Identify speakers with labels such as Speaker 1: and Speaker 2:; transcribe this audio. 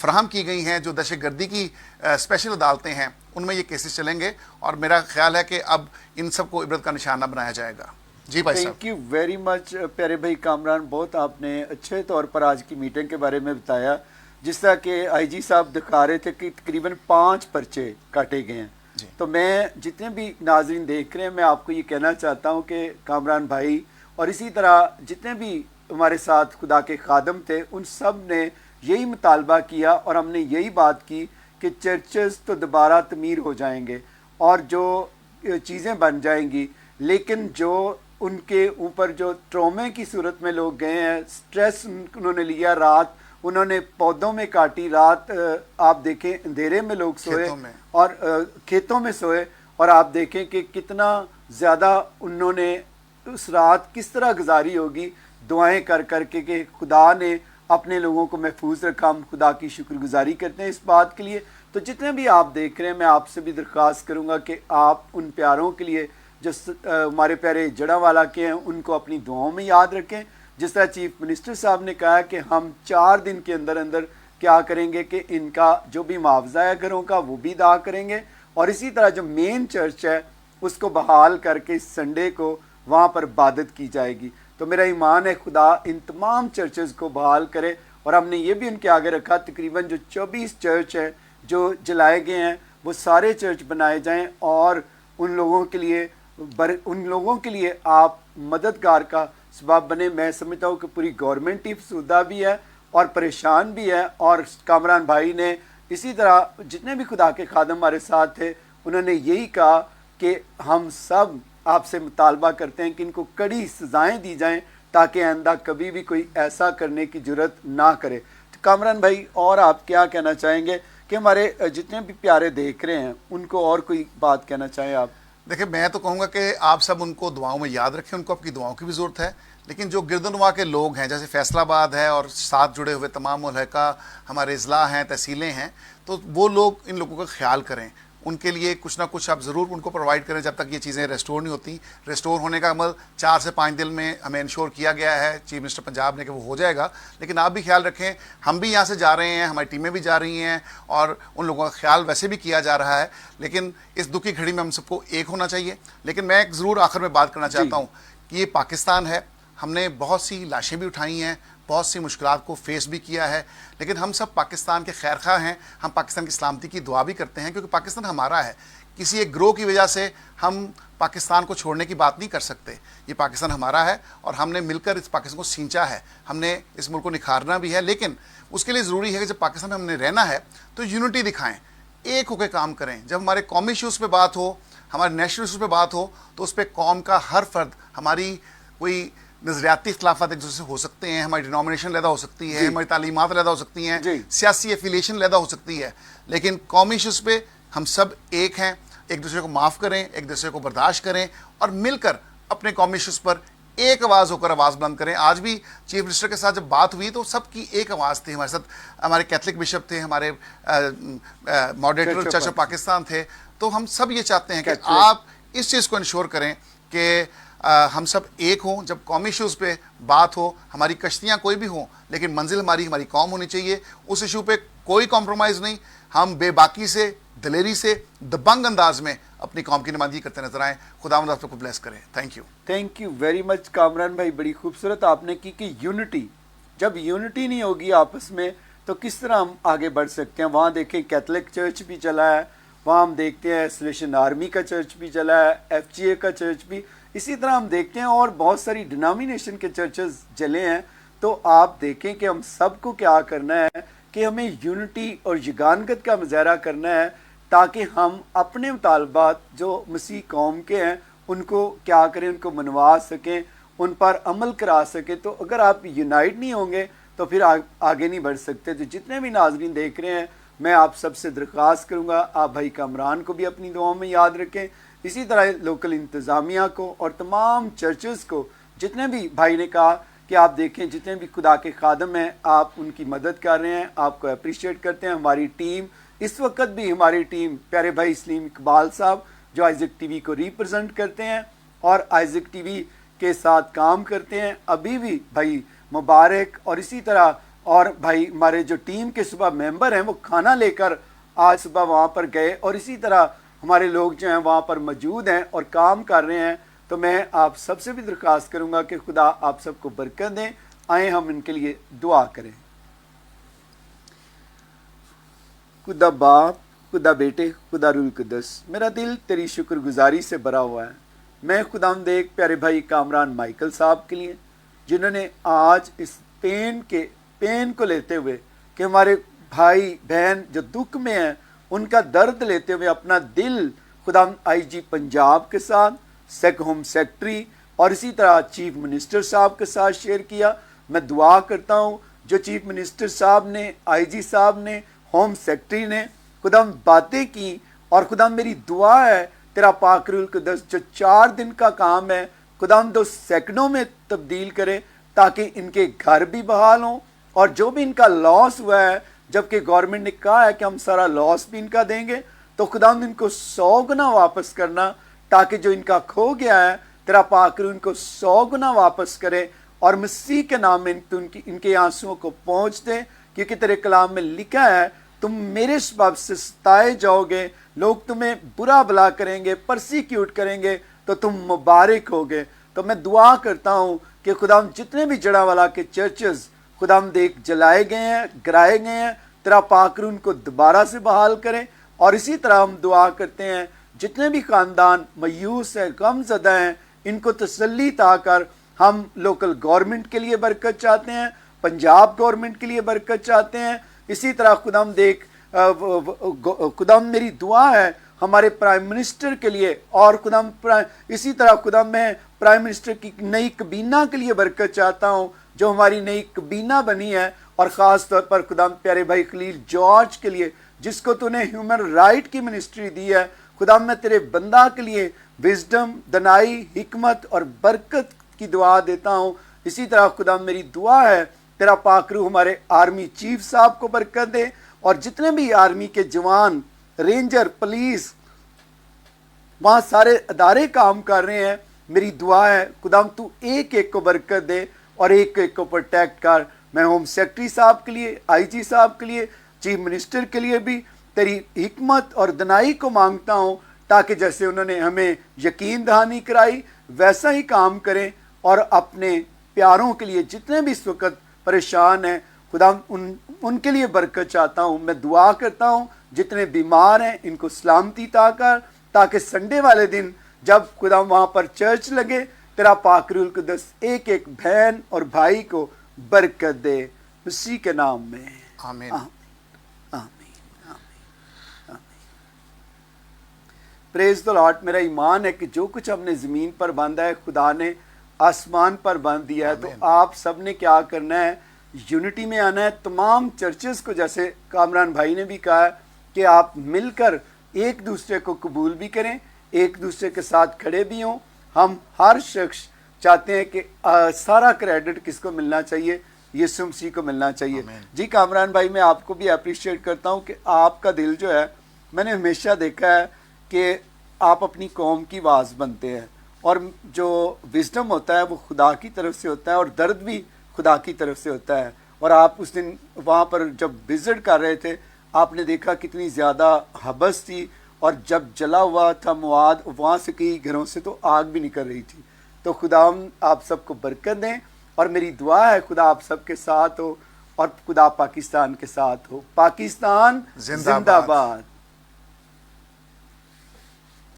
Speaker 1: فراہم کی گئی ہیں, جو دہشت گردی کی اسپیشل عدالتیں ہیں, ان میں یہ کیسز چلیں گے, اور میرا خیال ہے کہ اب ان سب کو عبرت کا نشانہ بنایا جائے گا. جی بھائی صاحب.
Speaker 2: تھینک یو ویری مچ پیارے بھائی کامران, بہت آپ نے اچھے طور پر آج کی میٹنگ کے بارے میں بتایا. جس طرح کہ آئی جی صاحب دکھا رہے تھے کہ تقریباً 5 پرچے کاٹے گئے ہیں. تو میں جتنے بھی ناظرین دیکھ رہے ہیں, میں آپ کو یہ کہنا چاہتا ہوں کہ کامران بھائی اور اسی طرح جتنے بھی ہمارے ساتھ خدا کے خادم تھے, ان سب نے یہی مطالبہ کیا, اور ہم نے یہی بات کی کہ چرچز تو دوبارہ تعمیر ہو جائیں گے اور جو چیزیں بن جائیں گی, لیکن جو ان کے اوپر جو ٹرومے کی صورت میں لوگ گئے ہیں, سٹریس انہوں نے لیا, رات انہوں نے پودوں میں کاٹی, رات آپ دیکھیں اندھیرے میں لوگ سوئے اور کھیتوں میں سوئے, اور آپ دیکھیں کہ کتنا زیادہ انہوں نے اس رات کس طرح گزاری ہوگی دعائیں کر کر کے کہ خدا نے اپنے لوگوں کو محفوظ رکھا. ہم خدا کی شکر گزاری کرتے ہیں اس بات کے لیے. تو جتنے بھی آپ دیکھ رہے ہیں, میں آپ سے بھی درخواست کروں گا کہ آپ ان پیاروں کے لیے جو ہمارے پیارے جڑا والا کے ہیں, ان کو اپنی دعاؤں میں یاد رکھیں. جس طرح چیف منسٹر صاحب نے کہا کہ ہم 4 دن کے اندر اندر کیا کریں گے کہ ان کا جو بھی معاوضہ ہے گھروں کا وہ بھی ادا کریں گے, اور اسی طرح جو مین چرچ ہے اس کو بحال کر کے سنڈے کو وہاں پر عبادت کی جائے گی. تو میرا ایمان ہے خدا ان تمام چرچز کو بحال کرے. اور ہم نے یہ بھی ان کے آگے رکھا تقریباً جو 24 چرچ ہیں جو جلائے گئے ہیں وہ سارے چرچ بنائے جائیں, اور ان لوگوں کے لیے آپ مددگار کا سبب بنے. میں سمجھتا ہوں کہ پوری گورنمنٹ ہی افسردہ بھی ہے اور پریشان بھی ہے, اور کامران بھائی نے اسی طرح جتنے بھی خدا کے خادم ہمارے ساتھ تھے انہوں نے یہی کہا کہ ہم سب آپ سے مطالبہ کرتے ہیں کہ ان کو کڑی سزائیں دی جائیں تاکہ آئندہ کبھی بھی کوئی ایسا کرنے کی جرت نہ کرے. تو کامران بھائی اور آپ کیا کہنا چاہیں گے کہ ہمارے جتنے بھی پیارے دیکھ رہے ہیں ان کو اور کوئی بات کہنا چاہیں آپ؟
Speaker 1: دیکھیں, میں تو کہوں گا کہ آپ سب ان کو دعاؤں میں یاد رکھیں, ان کو آپ کی دعاؤں کی بھی ضرورت ہے. لیکن جو گردنوا کے لوگ ہیں, جیسے فیصل آباد ہے اور ساتھ جڑے ہوئے تمام ملحقہ ہمارے اضلاع ہیں, تحصیلیں ہیں, تو وہ لوگ ان لوگوں کا خیال کریں. ان کے لیے کچھ نہ کچھ آپ ضرور ان کو پرووائڈ کریں جب تک یہ چیزیں ریسٹور نہیں ہوتی. ریسٹور ہونے کا عمل 4 سے 5 دن میں ہمیں انشور کیا گیا ہے چیف منسٹر پنجاب نے کہ وہ ہو جائے گا. لیکن آپ بھی خیال رکھیں, ہم بھی یہاں سے جا رہے ہیں, ہماری ٹیمیں بھی جا رہی ہیں, اور ان لوگوں کا خیال ویسے بھی کیا جا رہا ہے. لیکن اس دکھ کی گھڑی میں ہم سب کو ایک ہونا چاہیے. لیکن میں ایک ضرور آخر میں بات کرنا چاہتا ہوں کہ یہ پاکستان ہے, ہم نے بہت سی لاشیں بھی اٹھائی ہیں, بہت سی مشکلات کو فیس بھی کیا ہے, لیکن ہم سب پاکستان کے خیر خواہ ہیں. ہم پاکستان کی سلامتی کی دعا بھی کرتے ہیں, کیونکہ پاکستان ہمارا ہے. کسی ایک گروہ کی وجہ سے ہم پاکستان کو چھوڑنے کی بات نہیں کر سکتے. یہ پاکستان ہمارا ہے, اور ہم نے مل کر اس پاکستان کو سینچا ہے, ہم نے اس ملک کو نکھارنا بھی ہے. لیکن اس کے لیے ضروری ہے کہ جب پاکستان میں ہم نے رہنا ہے تو یونٹی دکھائیں, ایک ہو کے کام کریں. جب ہمارے قومی ایشوز پہ بات ہو, ہمارے نیشنل ایشوز پہ بات ہو, تو اس پہ قوم کا ہر فرد, ہماری کوئی نظریاتی اختلافات ایک دوسرے سے ہو سکتے ہیں, ہماری ڈینومینیشن علیحدہ ہو سکتی ہے, ہماری تعلیمات علیحدہ ہو سکتی ہیں, سیاسی ایفیلیشن علیحدہ ہو سکتی ہے, لیکن قومی ایشوز پہ ہم سب ایک ہیں. ایک دوسرے کو معاف کریں, ایک دوسرے کو برداشت کریں, اور مل کر اپنے قومی ایشوز پر ایک آواز ہو کر آواز بلند کریں. آج بھی چیف منسٹر کے ساتھ جب بات ہوئی تو سب کی ایک آواز تھی. ہمارے ساتھ ہمارے کیتھولک بشپ تھے, ہمارے ماڈریٹر چرچ آف پاکستان تھے. تو ہم سب یہ چاہتے ہیں کہ آپ اس چیز کو انشور کریں کہ ہم سب ایک ہوں. جب قومی ایشوز پہ بات ہو, ہماری کشتیاں کوئی بھی ہوں, لیکن منزل ہماری قوم ہونی چاہیے. اس ایشو پہ کوئی کمپرومائز نہیں. ہم بے باکی سے, دلیری سے, دبنگ انداز میں اپنی قوم کی نمائندگی کرتے نظر آئیں. خداوند آپ کو بلیس کرے.
Speaker 2: Thank you very much Kamran بھائی, بڑی خوبصورت آپ نے کی کہ یونٹی, جب یونٹی نہیں ہوگی آپس میں تو کس طرح ہم آگے بڑھ سکتے ہیں. وہاں دیکھیں کیتھولک چرچ بھی چلا ہے, وہاں ہم دیکھتے ہیں سلیشن آرمی کا چرچ بھی چلا ہے, ایف جی اے کا چرچ بھی, اسی طرح ہم دیکھتے ہیں اور بہت ساری ڈینامینیشن کے چرچز چلے ہیں. تو آپ دیکھیں کہ ہم سب کو کیا کرنا ہے کہ ہمیں یونٹی اور یگانگت کا مظاہرہ کرنا ہے, تاکہ ہم اپنے مطالبات جو مسیح قوم کے ہیں ان کو کیا کریں, ان کو منوا سکیں, ان پر عمل کرا سکیں. تو اگر آپ یونائٹ نہیں ہوں گے تو پھر آگے نہیں بڑھ سکتے. تو جتنے بھی ناظرین دیکھ رہے ہیں, میں آپ سب سے درخواست کروں گا آپ بھائی کامران کو بھی اپنی دعاؤں میں یاد رکھیں, اسی طرح لوکل انتظامیہ کو اور تمام چرچز کو. جتنے بھی بھائی نے کہا کہ آپ دیکھیں جتنے بھی خدا کے خادم ہیں آپ ان کی مدد کر رہے ہیں, آپ کو اپریشیٹ کرتے ہیں. ہماری ٹیم اس وقت بھی, ہماری ٹیم پیارے بھائی سلیم اقبال صاحب جو آئزک ٹی وی کو ریپرزنٹ کرتے ہیں اور آئزک ٹی وی کے ساتھ کام کرتے ہیں, ابھی بھی بھائی مبارک, اور اسی طرح اور بھائی ہمارے جو ٹیم کے صبح ممبر ہیں وہ کھانا لے کر آج صبح وہاں پر گئے، اور اسی طرح ہمارے لوگ جو ہیں وہاں پر موجود ہیں اور کام کر رہے ہیں. تو میں آپ سب سے بھی درخواست کروں گا کہ خدا آپ سب کو برکت دیں. آئیں ہم ان کے لیے دعا کریں. خدا باپ، خدا بیٹے، خدا روح القدس، میرا دل تیری شکر گزاری سے بھرا ہوا ہے. میں خداوند ایک پیارے بھائی کامران مائیکل صاحب کے لیے جنہوں نے آج اس پین کو لیتے ہوئے کہ ہمارے بھائی بہن جو دکھ میں ہیں ان کا درد لیتے ہوئے اپنا دل خداوند آئی جی پنجاب کے ساتھ، ہوم سیکرٹری اور اسی طرح چیف منسٹر صاحب کے ساتھ شیئر کیا. میں دعا کرتا ہوں جو چیف منسٹر صاحب نے، آئی جی صاحب نے، ہوم سیکرٹری نے خداوند باتیں کی، اور خداوند میری دعا ہے تیرا پاک روح القدس جو 4 دن کا کام ہے خداوند 2 سیکنڈوں میں تبدیل کرے تاکہ ان کے گھر بھی بحال ہوں، اور جو بھی ان کا لاس ہوا ہے جبکہ گورنمنٹ نے کہا ہے کہ ہم سارا لاس بھی ان کا دیں گے، تو خداوند ان کو 100 گنا واپس کرنا، تاکہ جو ان کا کھو گیا ہے تیرا پاک روح ان کو 100 گنا واپس کرے، اور مسیح کے نام میں ان کے آنسوؤں کو پہنچ دے. کیونکہ تیرے کلام میں لکھا ہے تم میرے سبب سے ستائے جاؤ گے، لوگ تمہیں برا بھلا کریں گے، پرسیکیوٹ کریں گے، تو تم مبارک ہوگے. تو میں دعا کرتا ہوں کہ خداوند جتنے بھی جڑا والا کے چرچز خداوند ایک جلائے گئے ہیں، گرائے گئے ہیں، تیرا پاک روح ان کو دوبارہ سے بحال کرے. اور اسی طرح ہم دعا کرتے ہیں جتنے بھی خاندان مایوس ہیں، غم زدہ ہیں، ان کو تسلی عطا کر. ہم لوکل گورنمنٹ کے لیے برکت چاہتے ہیں، پنجاب گورنمنٹ کے لیے برکت چاہتے ہیں. اسی طرح خداوند میری دعا ہے ہمارے پرائم منسٹر کے لیے، اور اسی طرح میں پرائم منسٹر کی نئی کابینہ کے لیے برکت چاہتا ہوں جو ہماری نئی کابینہ بنی ہے، اور خاص طور پر خداوند پیارے بھائی خلیل جارج کے لیے جس کو تو نے ہیومن رائٹ کی منسٹری دی ہے. خداوند میں تیرے بندہ کے لیے وزڈم، دنائی، حکمت اور برکت کی دعا دیتا ہوں. اسی طرح خداوند میری دعا ہے تیرا پاک روح ہمارے آرمی چیف صاحب کو برکت دے، اور جتنے بھی آرمی کے جوان، رینجر، پولیس، وہاں سارے ادارے کام کر رہے ہیں. میری دعا ہے خداوند تو ایک ایک کو برکت دے اور ایک ایک کو پروٹیکٹ کر. میں ہوم سیکرٹری صاحب کے لیے، آئی جی صاحب کے لیے، چیف منسٹر کے لیے بھی تیری حکمت اور دنائی کو مانگتا ہوں، تاکہ جیسے انہوں نے ہمیں یقین دہانی کرائی ویسا ہی کام کریں، اور اپنے پیاروں کے لیے جتنے بھی اس وقت پریشان ہیں خدا ان کے لیے برکت چاہتا ہوں. میں دعا کرتا ہوں جتنے بیمار ہیں ان کو سلامتی عطا کر، تاکہ سنڈے والے دن جب خدا وہاں پر چرچ لگے تیرا پاک روح القدس ایک ایک بہن اور بھائی کو برکت دے، مسیح کے نام میں
Speaker 1: آمین.
Speaker 2: پریز دی لارڈ. میرا ایمان ہے کہ جو کچھ ہم نے زمین پر باندھا ہے خدا نے آسمان پر باندھ دیا ہے. تو آپ سب نے کیا کرنا ہے؟ یونٹی میں آنا ہے. تمام چرچز کو جیسے کامران بھائی نے بھی کہا ہے کہ آپ مل کر ایک دوسرے کو قبول بھی کریں، ایک دوسرے کے ساتھ کھڑے بھی ہوں. ہم ہر شخص چاہتے ہیں کہ سارا کریڈٹ کس کو ملنا چاہیے؟ یسوع مسیح کو ملنا چاہیے. جی کامران بھائی میں آپ کو بھی اپریشیٹ کرتا ہوں کہ آپ کا دل جو ہے، میں نے ہمیشہ دیکھا ہے کہ آپ اپنی قوم کی آواز بنتے ہیں، اور جو وزڈم ہوتا ہے وہ خدا کی طرف سے ہوتا ہے، اور درد بھی خدا کی طرف سے ہوتا ہے. اور آپ اس دن وہاں پر جب وزٹ کر رہے تھے آپ نے دیکھا کتنی زیادہ حبس تھی، اور جب جلا ہوا تھا مواد وہاں سے کئی گھروں سے تو آگ بھی نکل رہی تھی. تو خدا آپ سب کو برکت دیں، اور میری دعا ہے خدا آپ سب کے ساتھ ہو، اور خدا پاکستان کے ساتھ ہو. پاکستان زندہ باد.